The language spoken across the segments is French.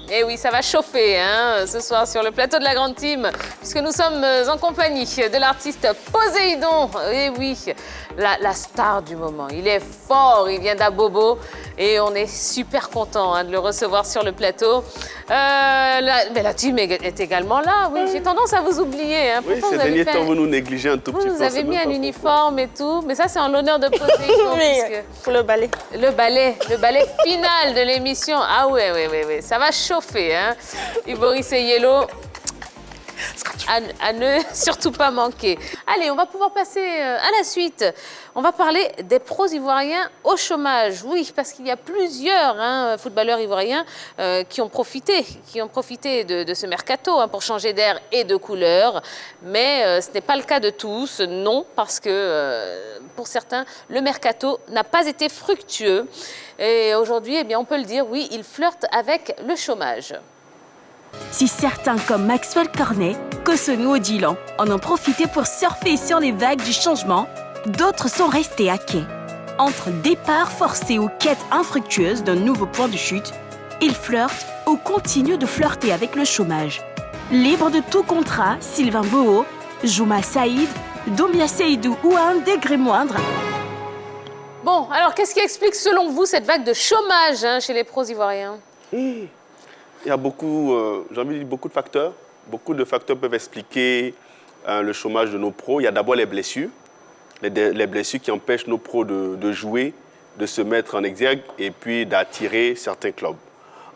Et oui, ça va chauffer hein, ce soir sur le plateau de la Grande Team, puisque nous sommes en compagnie de l'artiste Poséidon. Et oui, la star du moment. Il est fort, il vient d'Abobo et on est super content hein, de le recevoir sur le plateau. Mais la team est également là. Oui, j'ai tendance à vous oublier. Hein. Oui, ces derniers temps, vous nous négligez un tout petit peu. Vous avez mis un uniforme et tout, mais ça, c'est en l'honneur de Poséidon. Oui, pour le ballet. Le ballet final de l'émission. Ah ouais, ça va chauffer. Hein. Ivoris et Yellow, à ne surtout pas manquer. Allez, on va pouvoir passer à la suite. On va parler des pros ivoiriens au chômage. Oui, parce qu'il y a plusieurs footballeurs ivoiriens qui ont profité de ce mercato pour changer d'air et de couleur. Mais ce n'est pas le cas de tous, non, parce que pour certains, le mercato n'a pas été fructueux. Et aujourd'hui, eh bien, on peut le dire, oui, ils flirtent avec le chômage. Si certains comme Maxwell Cornet, Kosunu Odilon en ont profité pour surfer sur les vagues du changement, d'autres sont restés à quai. Entre départ forcé ou quête infructueuse d'un nouveau point de chute, ils flirtent ou continuent de flirter avec le chômage. Libre de tout contrat, Sylvain Boho, Jouma Saïd, Doumbia Seydou ou à un degré moindre. Bon, alors qu'est-ce qui explique selon vous cette vague de chômage chez les pros ivoiriens? Il y a beaucoup, j'ai envie de dire beaucoup de facteurs. Beaucoup de facteurs peuvent expliquer le chômage de nos pros. Il y a d'abord les blessures. Les blessures qui empêchent nos pros de jouer, de se mettre en exergue et puis d'attirer certains clubs.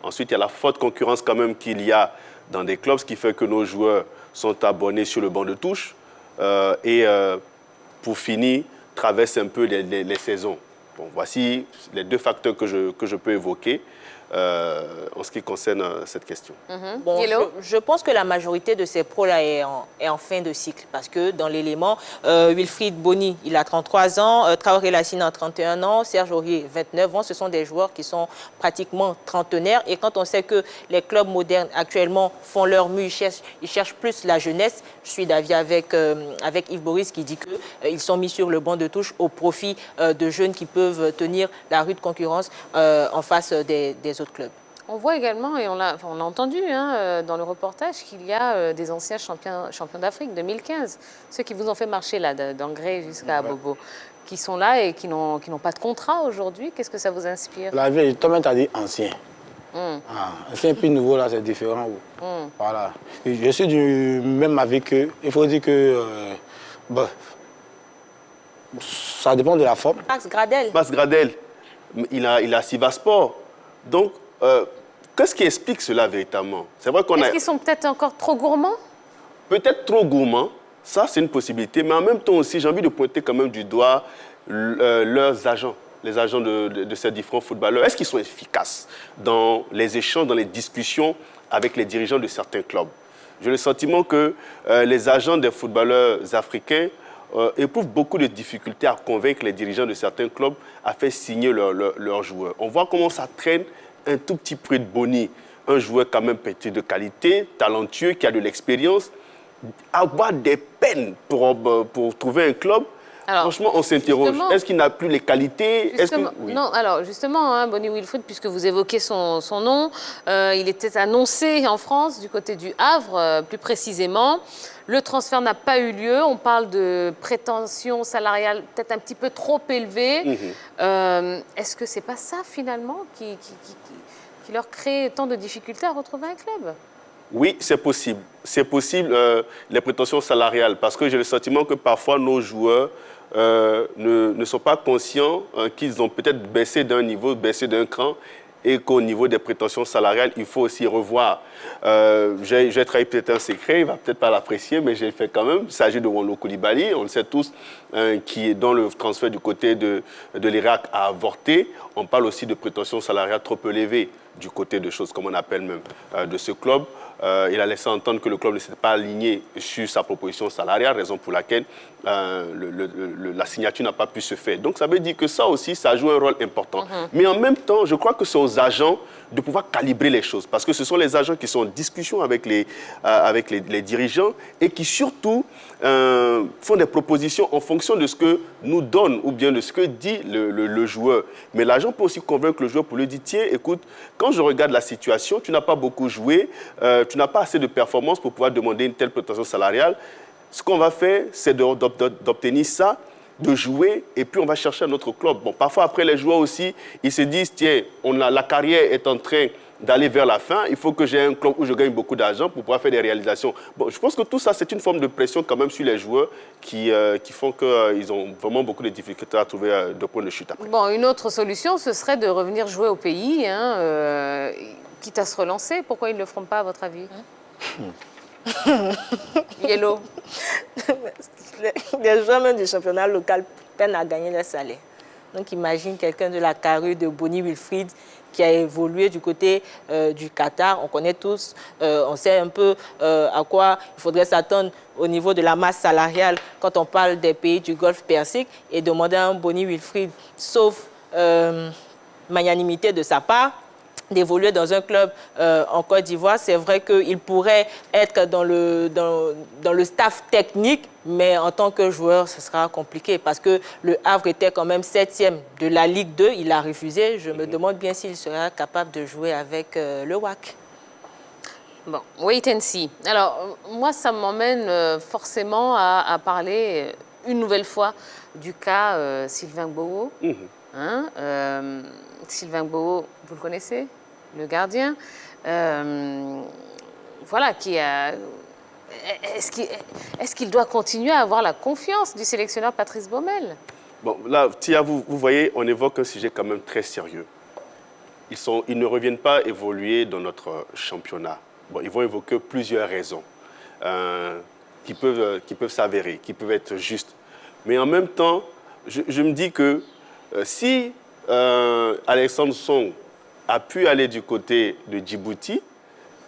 Ensuite, il y a la forte concurrence quand même qu'il y a dans des clubs, ce qui fait que nos joueurs sont abonnés sur le banc de touche pour finir, traversent un peu les saisons. Bon, voici les deux facteurs que je peux évoquer en ce qui concerne cette question. Bon, je pense que la majorité de ces pros-là est en fin de cycle parce que dans l'élément, Wilfried Bony, il a 33 ans, Traoré Lassine a 31 ans, Serge Aurier, 29 ans. Ce sont des joueurs qui sont pratiquement trentenaires. Et quand on sait que les clubs modernes actuellement font leur mue, ils cherchent plus la jeunesse, je suis d'avis avec Yves Boris qui dit qu'ils sont mis sur le banc de touche au profit de jeunes qui peuvent tenir la rude concurrence en face des autres clubs. On voit également, et on l'a entendu dans le reportage, qu'il y a des anciens champions d'Afrique 2015, ceux qui vous ont fait marcher là, d'Angré jusqu'à Bobo, qui sont là et qui n'ont pas de contrat aujourd'hui. Qu'est-ce que ça vous inspire? La vie, toi-même, tu as dit ancien. Ancien puis nouveau, là, c'est différent. Voilà. Je suis du même avis que, il faut dire que ça dépend de la forme. Max Gradel. Max Gradel, il a Sivaspor. Donc, qu'est-ce qui explique cela véritablement? C'est vrai qu'on Est-ce qu'ils sont peut-être encore trop gourmands? Peut-être trop gourmands, ça c'est une possibilité, mais en même temps aussi, j'ai envie de pointer quand même du doigt leurs agents, les agents de ces différents footballeurs. Est-ce qu'ils sont efficaces dans les échanges, dans les discussions avec les dirigeants de certains clubs? J'ai le sentiment que les agents des footballeurs africains éprouvent beaucoup de difficultés à convaincre les dirigeants de certains clubs à faire signer leurs joueurs. On voit comment ça traîne un tout petit peu de Boni, un joueur quand même petit de qualité, talentueux, qui a de l'expérience, avoir des peines pour trouver un club. Alors, franchement, on s'interroge. Est-ce qu'il n'a plus les qualités? Non, alors justement, Boni Wilfried, puisque vous évoquez son nom, il était annoncé en France du côté du Havre, plus précisément. Le transfert n'a pas eu lieu. On parle de prétention salariale peut-être un petit peu trop élevée. Est-ce que c'est pas ça, finalement, qui leur crée tant de difficultés à retrouver un club? Oui, c'est possible. C'est possible, les prétentions salariales, parce que j'ai le sentiment que parfois nos joueurs ne sont pas conscients qu'ils ont peut-être baissé d'un niveau, baissé d'un cran, et qu'au niveau des prétentions salariales, il faut aussi revoir. J'ai trahi peut-être un secret, il ne va peut-être pas l'apprécier, mais j'ai fait quand même. Il s'agit de Wonlo Koulibaly, on le sait tous, dont le transfert du côté de l'Irak a avorté. On parle aussi de prétentions salariales trop élevées du côté de choses, comme on appelle même, de ce club. Il a laissé entendre que le club ne s'était pas aligné sur sa proposition salariale, raison pour laquelle la signature n'a pas pu se faire. Donc ça veut dire que ça aussi, ça joue un rôle important. Mais en même temps, je crois que c'est aux agents de pouvoir calibrer les choses. Parce que ce sont les agents qui sont en discussion avec les dirigeants et qui surtout font des propositions en fonction de ce que nous donne ou bien de ce que dit le joueur. Mais l'agent peut aussi convaincre le joueur pour lui dire, tiens, écoute, quand je regarde la situation, tu n'as pas beaucoup joué, tu n'as pas assez de performance pour pouvoir demander une telle prétention salariale. Ce qu'on va faire, c'est d'obtenir ça, de jouer, et puis on va chercher un autre club. Bon, parfois, après, les joueurs aussi, ils se disent, tiens, la carrière est en train d'aller vers la fin, il faut que j'ai un club où je gagne beaucoup d'argent pour pouvoir faire des réalisations. Bon, je pense que tout ça, c'est une forme de pression quand même sur les joueurs qui font qu'ils ont vraiment beaucoup de difficultés à trouver de points de chute après. Bon, une autre solution, ce serait de revenir jouer au pays, quitte à se relancer. Pourquoi ils ne le feront pas, à votre avis? Yellow. Les joueurs même du championnat local peinent à gagner leur salaire. Donc imagine quelqu'un de la carrure de Bonnie Wilfried qui a évolué du côté du Qatar. On connaît tous, on sait un peu à quoi il faudrait s'attendre au niveau de la masse salariale quand on parle des pays du Golfe Persique, et demander à un Bonnie Wilfried, sauf magnanimité de sa part, d'évoluer dans un club en Côte d'Ivoire. C'est vrai qu'il pourrait être dans le staff technique, mais en tant que joueur, ce sera compliqué parce que le Havre était quand même 7e de la Ligue 2. Il a refusé. Je me demande bien s'il sera capable de jouer avec le WAC. Bon, wait and see. Alors, moi, ça m'emmène forcément à parler une nouvelle fois du cas Sylvain Gboko. Sylvain Gboko, vous le connaissez? Le gardien, voilà, qui a... Est-ce qu'il doit continuer à avoir la confiance du sélectionneur Patrice Baumel? Bon, là, Tia, vous voyez, on évoque un sujet quand même très sérieux. Ils ne reviennent pas évoluer dans notre championnat. Bon, ils vont évoquer plusieurs raisons qui peuvent s'avérer, qui peuvent être justes. Mais en même temps, je me dis que si Alexandre Song a pu aller du côté de Djibouti,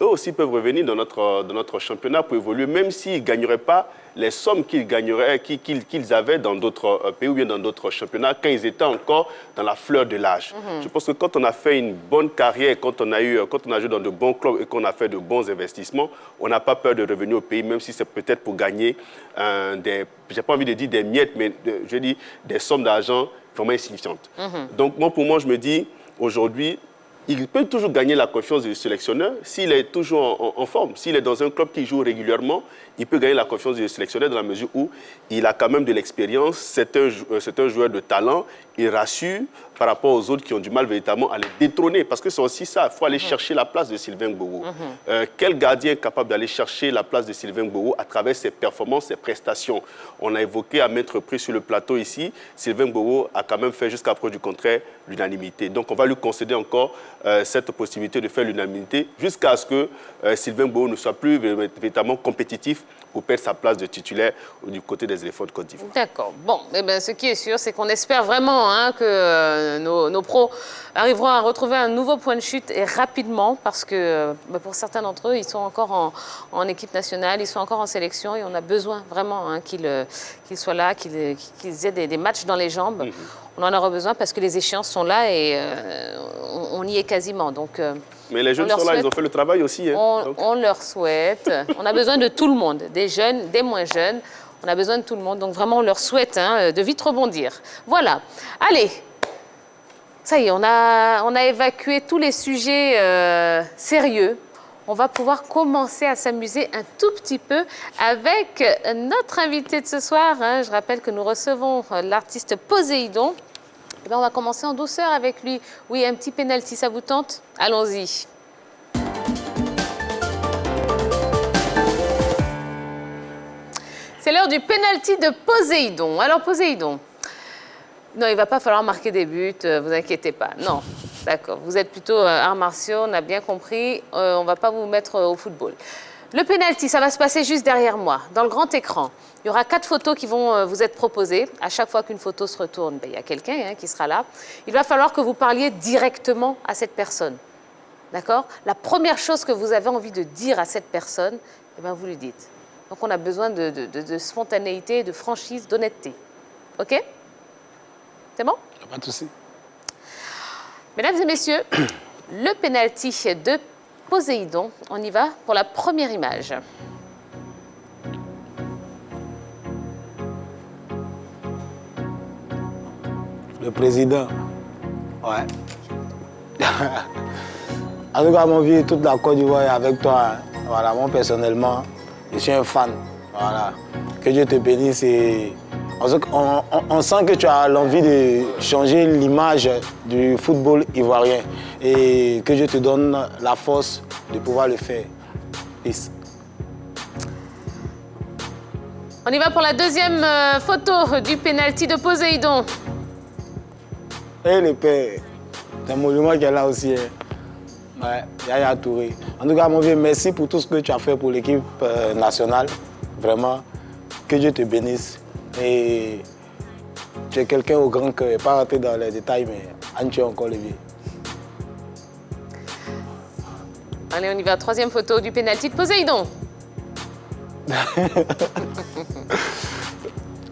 eux aussi peuvent revenir dans notre championnat pour évoluer, même s'ils ne gagneraient pas les sommes qu'ils avaient dans d'autres pays ou bien dans d'autres championnats quand ils étaient encore dans la fleur de l'âge. Je pense que quand on a fait une bonne carrière, quand on a joué dans de bons clubs et qu'on a fait de bons investissements, on n'a pas peur de revenir au pays, même si c'est peut-être pour gagner j'ai pas envie de dire des miettes, mais je dis des sommes d'argent vraiment insignifiantes. Donc pour moi, je me dis, aujourd'hui, il peut toujours gagner la confiance du sélectionneur s'il est toujours en forme. S'il est dans un club qui joue régulièrement, il peut gagner la confiance du sélectionneur dans la mesure où il a quand même de l'expérience, c'est un joueur de talent, il rassure par rapport aux autres qui ont du mal véritablement à les détrôner. Parce que c'est aussi ça, il faut aller chercher la place de Sylvain Gboko. Quel gardien est capable d'aller chercher la place de Sylvain Gboko à travers ses performances, ses prestations? On a évoqué à maintes reprises sur le plateau ici, Sylvain Gboko a quand même fait jusqu'à preuve du contraire l'unanimité. Donc on va lui concéder encore cette possibilité de faire l'unanimité jusqu'à ce que Sylvain Gboko ne soit plus véritablement compétitif pour perdre sa place de titulaire du côté des éléphants de Côte d'Ivoire. D'accord. Bon, eh bien, ce qui est sûr, c'est qu'on espère vraiment que nos pros arriveront à retrouver un nouveau point de chute et rapidement, parce que pour certains d'entre eux, ils sont encore en équipe nationale, ils sont encore en sélection et on a besoin vraiment qu'ils soient là, qu'ils aient des matchs dans les jambes. On en aura besoin parce que les échéances sont là et on y est quasiment. Donc, mais les jeunes sont là, ils ont fait le travail aussi. On leur souhaite. On a besoin de tout le monde, des jeunes, des moins jeunes. On a besoin de tout le monde. Donc vraiment, on leur souhaite de vite rebondir. Voilà. Allez, ça y est, on a évacué tous les sujets sérieux. On va pouvoir commencer à s'amuser un tout petit peu avec notre invité de ce soir. Je rappelle que nous recevons l'artiste Poséidon. Et bien, on va commencer en douceur avec lui. Oui, un petit penalty, ça vous tente? Allons-y. C'est l'heure du penalty de Poséidon. Alors, Poséidon, non, il ne va pas falloir marquer des buts, vous inquiétez pas. Non, d'accord. Vous êtes plutôt arts martiaux, on a bien compris. On ne va pas vous mettre au football. Le penalty, ça va se passer juste derrière moi, dans le grand écran. Il y aura 4 photos qui vont vous être proposées. À chaque fois qu'une photo se retourne, il y a quelqu'un qui sera là. Il va falloir que vous parliez directement à cette personne. D'accord? La première chose que vous avez envie de dire à cette personne, vous lui dites. Donc on a besoin de spontanéité, de franchise, d'honnêteté. OK? C'est bon? Pas de souci. Mesdames et messieurs, le penalty de Poséidon. On y va pour la première image. Le président. Ouais. En tout cas, mon vieux, toute la Côte d'Ivoire est avec toi. Hein. Voilà, moi personnellement, je suis un fan. Voilà. Que Dieu te bénisse et on sent que tu as l'envie de changer l'image du football ivoirien et que Dieu te donne la force de pouvoir le faire. Peace. On y va pour la deuxième photo du penalty de Poséidon. Et le père, c'est un monument qui est là aussi. Hein. Ouais, Yaya Touré. En tout cas, mon vieux, merci pour tout ce que tu as fait pour l'équipe nationale. Vraiment, que Dieu te bénisse. Et tu es quelqu'un au grand cœur. Pas rentrer dans les détails, mais tu es encore le vieux. Allez, on y va. Troisième photo du penalty de Poséidon.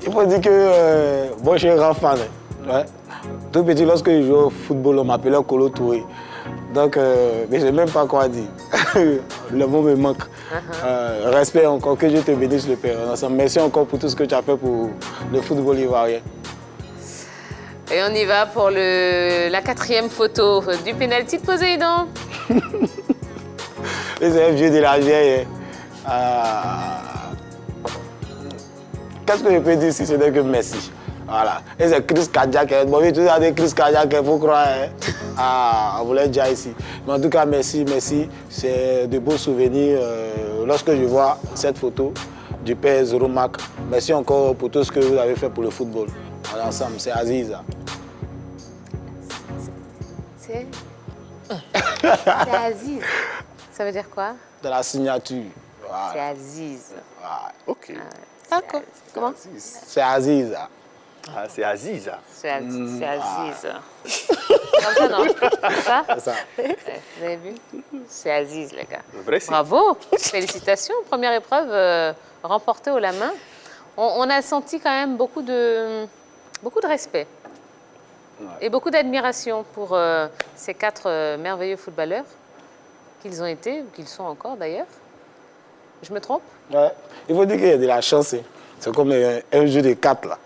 Il faut dire que moi, je suis un grand fan. Hein. Ouais. Tout petit, lorsque je jouais au football, on m'appelait Kolo Touré. Donc, mais je ne sais même pas quoi dire. Le mot me manque. Respect encore, que Dieu te bénisse le Père. Merci encore pour tout ce que tu as fait pour le football ivoirien. Et on y va pour la quatrième photo du penalty de Poséidon. C'est un vieux de la vieille. Qu'est-ce que je peux dire si ce n'est que merci? Voilà. Et c'est crise cardiaque. Bon, oui, tu as des crises cardiaques, il faut croire. Hein. On voulait déjà ici. Mais en tout cas, merci, merci. C'est de beaux souvenirs. Lorsque je vois cette photo du père Zoromak, merci encore pour tout ce que vous avez fait pour le football. Voilà, ensemble, c'est Aziz. C'est Aziz. Ça veut dire quoi? De la signature. Voilà. C'est Aziz. Voilà. OK. D'accord. Comment? C'est Aziz. Ah, c'est Aziz. C'est Aziz. Comme ça, non? Ça? C'est ça. Vous avez vu? C'est Aziz, les gars. Vrai, bravo. Félicitations. Première épreuve remportée haut la main. On a senti quand même beaucoup de respect et beaucoup d'admiration pour ces 4 merveilleux footballeurs qu'ils ont été, ou qu'ils sont encore d'ailleurs. Je me trompe? Ouais. Il faut dire qu'il y a de la chance. C'est comme un jeu de 4 là.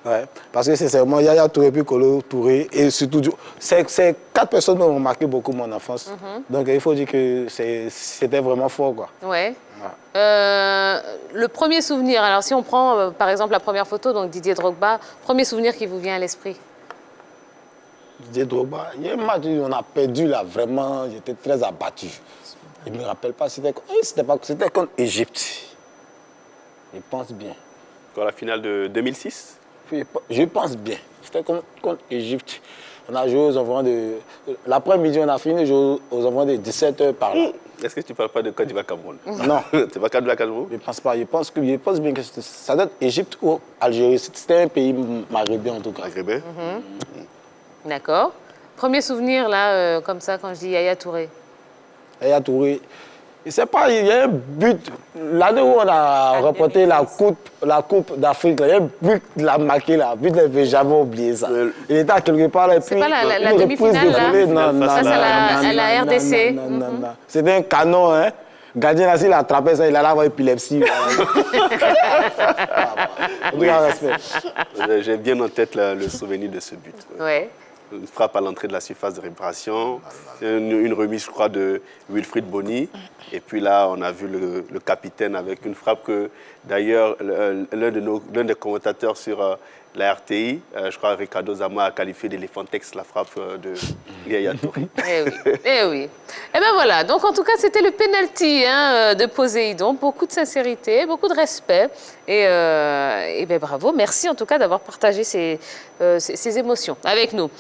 Ouais. Parce que c'est seulement Yaya Touré puis Kolo Touré et surtout ces 4 personnes m'ont marqué beaucoup mon enfance. Donc il faut dire que c'était vraiment fort quoi. Ouais. Le premier souvenir, alors si on prend par exemple la première photo, donc Didier Drogba, premier souvenir qui vous vient à l'esprit? Didier Drogba, il y a un match où on a perdu là, vraiment, j'étais très abattu. Je ne me rappelle pas, c'était contre l'Égypte. Je pense bien. Quand la finale de 2006? Je pense bien. C'était contre l'Égypte. On a joué aux environs de... L'après-midi, on a fini de jouer aux environs de 17h par là. Est-ce que tu ne parles pas de Côte d'Ivoire Cameroun? Non. Tu pas Côte d'Ivoire Cameroun? Je ne pense pas. Je pense bien que ça doit être Égypte ou Algérie. C'était un pays maghrébin en tout cas. Maghrébin? D'accord. Premier souvenir là, comme ça, quand je dis Yaya Touré? Yaya Touré. Je ne sais pas, il y a un but. L'année où on a remporté la coupe d'Afrique, il y a un but de la marqué là. But, je ne vais jamais oublier ça. Il était à quelque part là. C'est pas la demi-finale là? Non, ça, c'est à la RDC. Non. C'était un canon, hein. Gardien là, s'il attrapait ça, il allait avoir épilepsie. J'ai bien en tête le souvenir de ce but. Ouais. Une frappe à l'entrée de la surface de réparation, une remise, je crois, de Wilfried Bony. Et puis là, on a vu le capitaine avec une frappe que, d'ailleurs, l'un des commentateurs sur la RTI, je crois, Ricardo Zama, a qualifié d'éléphantex, la frappe de Yaya Touré. Eh oui. Eh bien voilà, donc en tout cas, c'était le penalty de Poséidon. Beaucoup de sincérité, beaucoup de respect. Et ben, bravo, merci en tout cas d'avoir partagé ces émotions avec nous.